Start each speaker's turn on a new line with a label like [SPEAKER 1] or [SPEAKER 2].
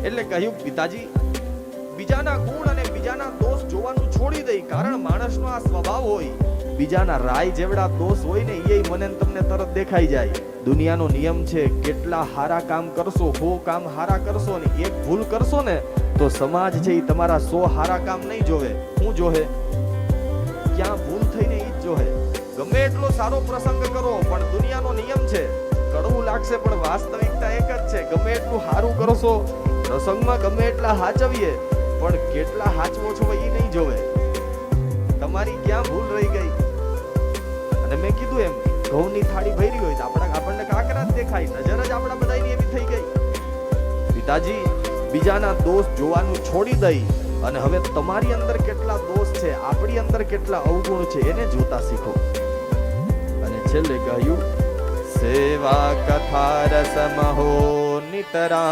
[SPEAKER 1] એટલે કહ્યું પિતાજી બીજાના ગુણ અને બીજાના દોષ જોવાનું છોડી દઈ, કારણ માણસનો આ સ્વભાવ હોય, બીજાના રાય જેવડા દોષ હોય ને એ મને તમને તરત દેખાઈ જાય. દુનિયાનો નિયમ છે, કેટલા હારા કામ કરશો, 100 કામ હારા કરશો ને એક ભૂલ કરશો ને તો સમાજ છે એ તમારા 100 હારા કામ નહીં જોવે. શું જોવે? ક્યાં ભૂલ થઈને ઈ જ જોવે. ગમે એટલો સારો પ્રસંગ કરો પણ દુનિયાનો નિયમ છે, કડવું લાગશે પણ વાસ્તવિકતા એક જ છે, ગમે એટલું સારું કરશો, પ્રસંગમાં ગમે એટલા હાચવીએ પણ કેટલા હાચવો છો એ નહીં જોવે, તમારી ક્યાં ભૂલ રહી ગઈ. અને મેં કીધું એમ, ઘઉંની થાળી ભરી હોય તો આપણને કાકરા જ દેખાય, નજર જ આપણા બધાની એવી થઈ ગઈ. પિતાજી બીજાના દોષ જોવાનું છોડી દઈ અને હવે તમારી અંદર કેટલા દોષ છે, આપણી અંદર કેટલા અવગુણ છે એને જોતા શીખો. અને છેલ્લે કહ્યું સેવા કથા રસમહો નિતરા